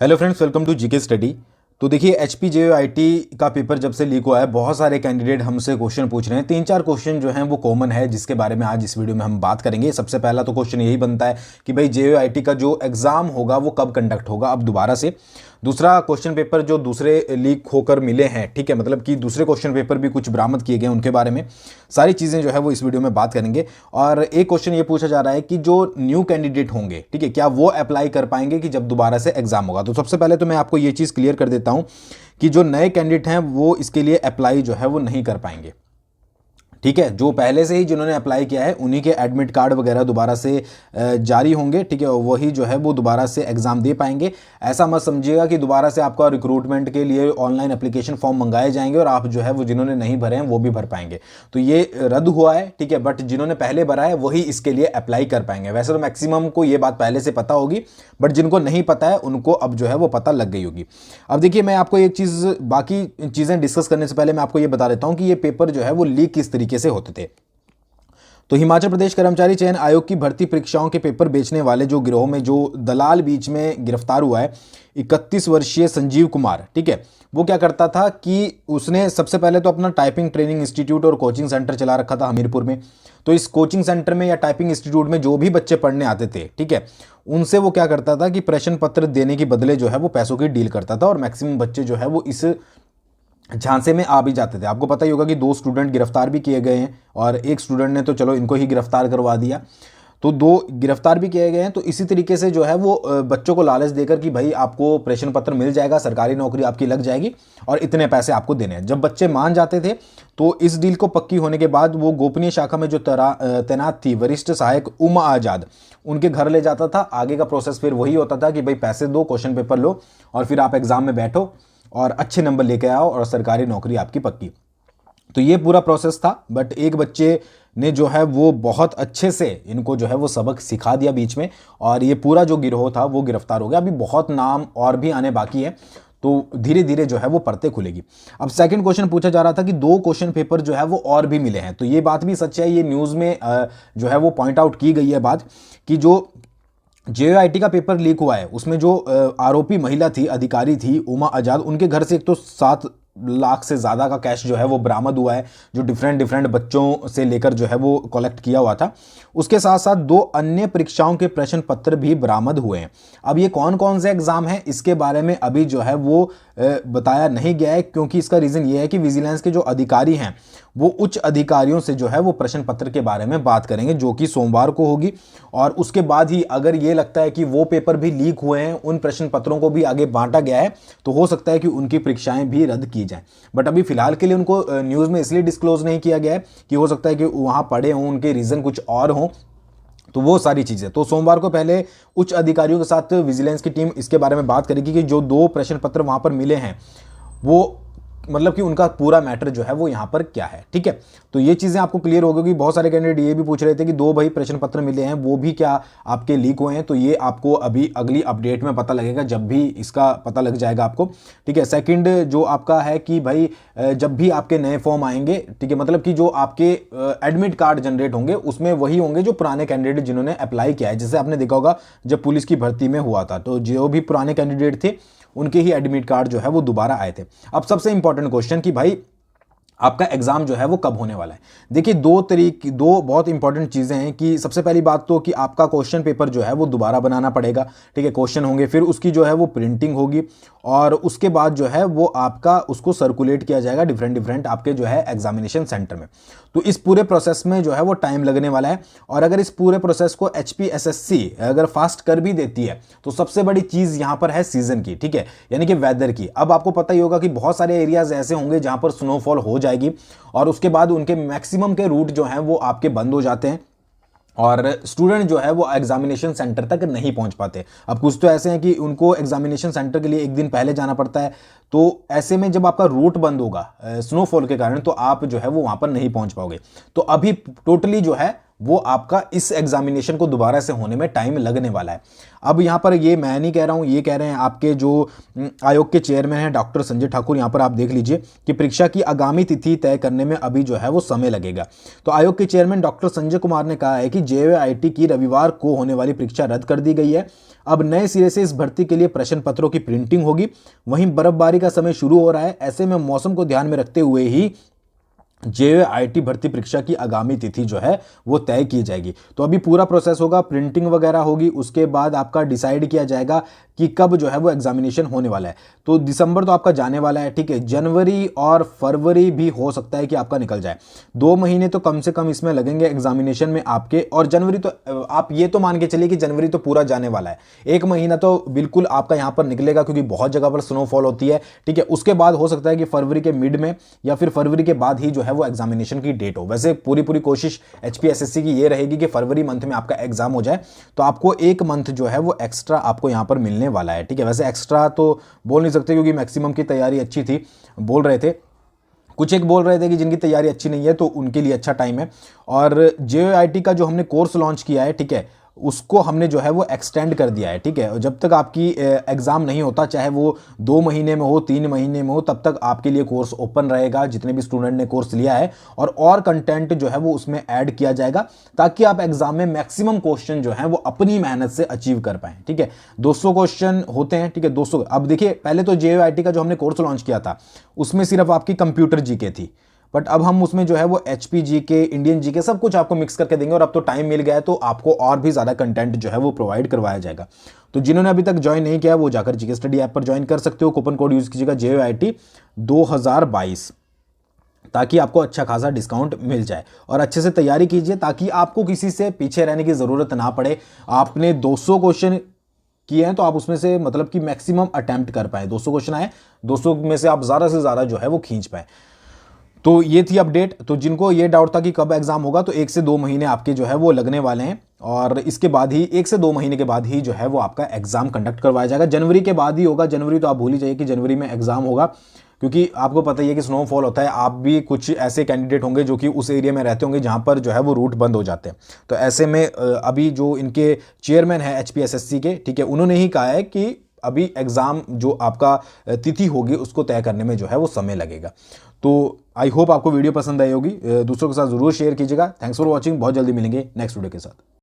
Hello friends, welcome to GK study. तो देखिए, एचपीजेआईटी का पेपर जब से लीक हुआ है, बहुत सारे कैंडिडेट हमसे क्वेश्चन पूछ रहे हैं। तीन चार क्वेश्चन जो हैं वो कॉमन है, जिसके बारे में आज इस वीडियो में हम बात करेंगे। सबसे पहला तो क्वेश्चन यही बनता है कि भाई जेईआईटी का जो एग्जाम होगा वो कब कंडक्ट होगा अब दोबारा से। दूसरा, क्वेश्चन पेपर जो दूसरे लीक होकर मिले हैं, ठीक है, मतलब कि दूसरे क्वेश्चन पेपर भी कुछ बरामद किए गए, उनके बारे में सारी चीज़ें जो है वो इस वीडियो में बात करेंगे। और एक क्वेश्चन ये पूछा जा रहा है कि जो न्यू कैंडिडेट होंगे, ठीक है, क्या वो अप्लाई कर पाएंगे कि जब दोबारा से एग्जाम होगा। तो सबसे पहले तो मैं आपको ये चीज़ क्लियर कर देता हूँ कि जो नए कैंडिडेट हैं वो इसके लिए अप्लाई जो है वो नहीं कर पाएंगे। ठीक है, जो पहले से ही जिन्होंने अप्लाई किया है उन्हीं के एडमिट कार्ड वगैरह दोबारा से जारी होंगे, ठीक है, वही जो है वो दोबारा से एग्जाम दे पाएंगे। ऐसा मत समझिएगा कि दोबारा से आपका रिक्रूटमेंट के लिए ऑनलाइन एप्लीकेशन फॉर्म मंगाए जाएंगे और आप जो है वो जिन्होंने नहीं भरे हैं वो भी भर पाएंगे। तो ये रद्द हुआ है, ठीक है, बट जिन्होंने पहले भरा है वही इसके लिए अप्लाई कर पाएंगे। वैसे तो मैक्सिमम को ये बात पहले से पता होगी, बट जिनको नहीं पता है उनको अब जो है वो पता लग गई होगी। अब देखिए, मैं आपको एक चीज़, बाकी चीज़ें डिस्कस करने से पहले मैं आपको ये बता देता हूँ कि ये पेपर जो है वो लीक किस तरीके से होते थे। तो हिमाचल प्रदेश कर्मचारी चयन आयोग की भर्ती परीक्षाओं के पेपर बेचने वाले जो गिरोह में जो दलाल बीच में गिरफ्तार हुआ है, 31 वर्षीय संजीव कुमार, ठीक है, वो क्या करता था कि उसने सबसे पहले तो अपना टाइपिंग ट्रेनिंग इंस्टीट्यूट और कोचिंग सेंटर चला रखा था हमीरपुर में। तो इस कोचिंग सेंटर में या टाइपिंग इंस्टीट्यूट में जो भी बच्चे पढ़ने आते थे, ठीक है, उनसे वो क्या करता था कि प्रश्न पत्र देने के बदले जो है वो पैसों की डील करता था और मैक्सिमम बच्चे जो है वो इस झांसे में आ भी जाते थे। आपको पता ही होगा कि 2 स्टूडेंट गिरफ्तार भी किए गए हैं और एक स्टूडेंट ने तो चलो इनको ही गिरफ्तार करवा दिया, तो 2 गिरफ्तार भी किए गए हैं। तो इसी तरीके से जो है वो बच्चों को लालच देकर कि भाई आपको प्रश्न पत्र मिल जाएगा, सरकारी नौकरी आपकी लग जाएगी और इतने पैसे आपको देने हैं। जब बच्चे मान जाते थे तो इस डील को पक्की होने के बाद वो गोपनीय शाखा में जो तैनात थी वरिष्ठ सहायक उमा आजाद, उनके घर ले जाता था। आगे का प्रोसेस फिर वही होता था कि भाई पैसे दो, क्वेश्चन पेपर लो और फिर आप एग्जाम में बैठो और अच्छे नंबर लेके आओ और सरकारी नौकरी आपकी पक्की। तो ये पूरा प्रोसेस था, बट एक बच्चे ने जो है वो बहुत अच्छे से इनको जो है वो सबक सिखा दिया बीच में और ये पूरा जो गिरोह था वो गिरफ्तार हो गया। अभी बहुत नाम और भी आने बाकी है, तो धीरे धीरे जो है वो परतें खुलेगी। अब सेकंड क्वेश्चन पूछा जा रहा था कि 2 क्वेश्चन पेपर जो है वो और भी मिले हैं। तो ये बात भी सच है, ये न्यूज़ में जो है वो पॉइंट आउट की गई है बात कि जो जेईआईटी का पेपर लीक हुआ है उसमें जो आरोपी महिला थी, अधिकारी थी उमा आजाद, उनके घर से एक तो 7 लाख से ज़्यादा का कैश जो है वो बरामद हुआ है, जो डिफरेंट बच्चों से लेकर जो है वो कलेक्ट किया हुआ था। उसके साथ साथ 2 अन्य परीक्षाओं के प्रश्न पत्र भी बरामद हुए हैं। अब ये कौन कौन से एग्जाम हैं इसके बारे में अभी जो है वो बताया नहीं गया है, क्योंकि इसका रीज़न ये है कि विजिलेंस के जो अधिकारी हैं वो उच्च अधिकारियों से जो है वो प्रश्न पत्र के बारे में बात करेंगे, जो कि सोमवार को होगी। और उसके बाद ही अगर ये लगता है कि वो पेपर भी लीक हुए हैं, उन प्रश्न पत्रों को भी आगे बांटा गया है, तो हो सकता है कि उनकी परीक्षाएं भी रद्द की जाएं। बट अभी फिलहाल के लिए उनको न्यूज़ में इसलिए डिस्क्लोज नहीं किया गया है कि हो सकता है कि वहां पड़े हों, उनके रीज़न कुछ और हों, तो वो सारी चीज़ें। तो सोमवार को पहले उच्च अधिकारियों के साथ विजिलेंस की टीम इसके बारे में बात करेगी कि जो 2 प्रश्न पत्र वहां पर मिले हैं वो मतलब कि उनका पूरा मैटर जो है वो यहाँ पर क्या है, ठीक है। तो ये चीज़ें आपको क्लियर हो गई। बहुत सारे कैंडिडेट ये भी पूछ रहे थे कि 2 भाई प्रश्न पत्र मिले हैं, वो भी क्या आपके लीक हुए हैं। तो ये आपको अभी अगली अपडेट में पता लगेगा, जब भी इसका पता लग जाएगा आपको, ठीक है। सेकंड जो आपका है कि भाई जब भी आपके नए फॉर्म आएंगे, ठीक है, मतलब कि जो आपके एडमिट कार्ड जनरेट होंगे उसमें वही होंगे जो पुराने कैंडिडेट जिन्होंने अप्लाई किया है। जैसे आपने देखा होगा जब पुलिस की भर्ती में हुआ था, तो जो भी पुराने कैंडिडेट थे उनके ही एडमिट कार्ड जो है वो दोबारा आए थे। अब सबसे इंपॉर्टेंट क्वेश्चन कि भाई आपका एग्जाम जो है वो कब होने वाला है। देखिए, 2 बहुत इंपॉर्टेंट चीजें हैं कि सबसे पहली बात तो कि आपका क्वेश्चन पेपर जो है वो दोबारा बनाना पड़ेगा, ठीक है, क्वेश्चन होंगे, फिर उसकी जो है वो प्रिंटिंग होगी और उसके बाद जो है वो आपका उसको सर्कुलेट किया जाएगा डिफरेंट आपके जो है एग्जामिनेशन सेंटर में। तो इस पूरे प्रोसेस में जो है वो टाइम लगने वाला है और अगर इस पूरे प्रोसेस को एचपीएसएससी अगर फास्ट कर भी देती है तो सबसे बड़ी चीज यहां पर है सीजन की, ठीक है, यानी कि वेदर की। अब आपको पता ही होगा कि बहुत सारे एरियाज ऐसे होंगे जहां पर स्नोफॉल हो जाएगी और उसके बाद उनके मैक्सिमम के रूट जो हैं वो आपके बंद हो जाते हैं और स्टूडेंट जो है वो एग्जामिनेशन सेंटर तक नहीं पहुंच पाते। अब कुछ तो ऐसे हैं कि उनको एग्जामिनेशन सेंटर के लिए एक दिन पहले जाना पड़ता है, तो ऐसे में जब आपका रूट बंद होगा स्नोफॉल के कारण तो आप जो है वो वहां पर नहीं पहुंच पाओगे। तो अभी टोटली जो है वो आपका इस एग्जामिनेशन को दोबारा से होने में टाइम लगने वाला है। अब यहाँ पर ये मैं नहीं कह रहा हूँ, ये कह रहे हैं आपके जो आयोग के चेयरमैन हैं डॉक्टर संजय ठाकुर। यहाँ पर आप देख लीजिए कि परीक्षा की आगामी तिथि तय करने में अभी जो है वो समय लगेगा। तो आयोग के चेयरमैन डॉक्टर संजय कुमार ने कहा है कि JYIT की रविवार को होने वाली परीक्षा रद्द कर दी गई है। अब नए सिरे से इस भर्ती के लिए प्रश्न पत्रों की प्रिंटिंग होगी। वहीं बर्फबारी का समय शुरू हो रहा है, ऐसे में मौसम को ध्यान में रखते हुए ही JYIT भर्ती परीक्षा की आगामी तिथि जो है वो तय की जाएगी। तो अभी पूरा प्रोसेस होगा, प्रिंटिंग वगैरह होगी, उसके बाद आपका डिसाइड किया जाएगा कि कब जो है वो एग्जामिनेशन होने वाला है। तो दिसंबर तो आपका जाने वाला है, ठीक है। जनवरी और फरवरी भी हो सकता है कि आपका निकल जाए। 2 महीने तो कम से कम इसमें लगेंगे एग्जामिनेशन में आपके। और जनवरी तो आप ये तो मान के चलिए कि जनवरी तो पूरा जाने वाला है, 1 महीना तो बिल्कुल आपका यहाँ पर निकलेगा क्योंकि बहुत जगह पर स्नोफॉल होती है, ठीक है। उसके बाद हो सकता है कि फरवरी के मिड में या फिर फरवरी के बाद ही जो है वो एग्जामिनेशन की डेट हो। वैसे पूरी कोशिश HPSSC की ये रहेगी कि फरवरी मंथ में आपका एग्जाम हो जाए, तो आपको 1 मंथ जो है वो एक्स्ट्रा आपको यहाँ पर मिलने वाला है, ठीक है। वैसे एक्स्ट्रा तो बोल नहीं सकते क्योंकि मैक्सिमम की तैयारी अच्छी थी, बोल रहे थे कुछ एक बोल रहे थे कि जिनकी तैयारी अच्छी नहीं है तो उनके लिए अच्छा टाइम है। और JYIT का जो हमने कोर्स लॉन्च किया है, ठीक है, उसको हमने जो है वो एक्सटेंड कर दिया है, ठीक है। जब तक आपकी एग्ज़ाम नहीं होता, चाहे वो 2 महीने में हो 3 महीने में हो, तब तक आपके लिए कोर्स ओपन रहेगा जितने भी स्टूडेंट ने कोर्स लिया है। और कंटेंट जो है वो उसमें ऐड किया जाएगा ताकि आप एग्जाम में मैक्सिमम क्वेश्चन जो है वो अपनी मेहनत से अचीव कर पाएं, ठीक है। 200 क्वेश्चन होते हैं, ठीक है, 200। अब देखिए पहले तो JYIT का जो हमने कोर्स लॉन्च किया था उसमें सिर्फ आपकी कंप्यूटर जीके थी, बट अब हम उसमें जो है वो HP GK, इंडियन जीके सब कुछ आपको मिक्स करके देंगे। और अब तो टाइम मिल गया है तो आपको और भी ज़्यादा कंटेंट जो है वो प्रोवाइड करवाया जाएगा। तो जिन्होंने अभी तक ज्वाइन नहीं किया वो जाकर GK स्टडी ऐप पर ज्वाइन कर सकते हो। कूपन कोड यूज़ कीजिएगा JYIT 2022 ताकि आपको अच्छा खासा डिस्काउंट मिल जाए। और अच्छे से तैयारी कीजिए ताकि आपको किसी से पीछे रहने की ज़रूरत ना पड़े। आपने 200 क्वेश्चन किए हैं तो आप उसमें से मतलब कि मैक्सिमम अटैम्प्ट कर पाए। 200 क्वेश्चन आए, 200 में से आप ज़्यादा से ज़्यादा जो है वो खींच पाए। तो ये थी अपडेट। तो जिनको ये डाउट था कि कब एग्जाम होगा, तो 1 से 2 महीने आपके जो है वो लगने वाले हैं। और इसके बाद ही 1 से 2 महीने के बाद ही जो है वो आपका एग्जाम कंडक्ट करवाया जाएगा। जनवरी के बाद ही होगा। जनवरी तो आप भूल ही जाइए कि जनवरी में एग्जाम होगा, क्योंकि आपको पता ही है कि स्नोफॉल होता है। आप भी कुछ ऐसे कैंडिडेट होंगे जो कि उस एरिया में रहते होंगे जहां पर जो है वो रूट बंद हो जाते हैं। तो ऐसे में अभी जो इनके चेयरमैन है HPSSC के, ठीक है, उन्होंने ही कहा है कि अभी एग्जाम जो आपका तिथि होगी उसको तय करने में जो है वो समय लगेगा। तो आई होप आपको वीडियो पसंद आई होगी। दूसरों के साथ जरूर शेयर कीजिएगा। Thanks for watching. बहुत जल्दी मिलेंगे नेक्स्ट वीडियो के साथ।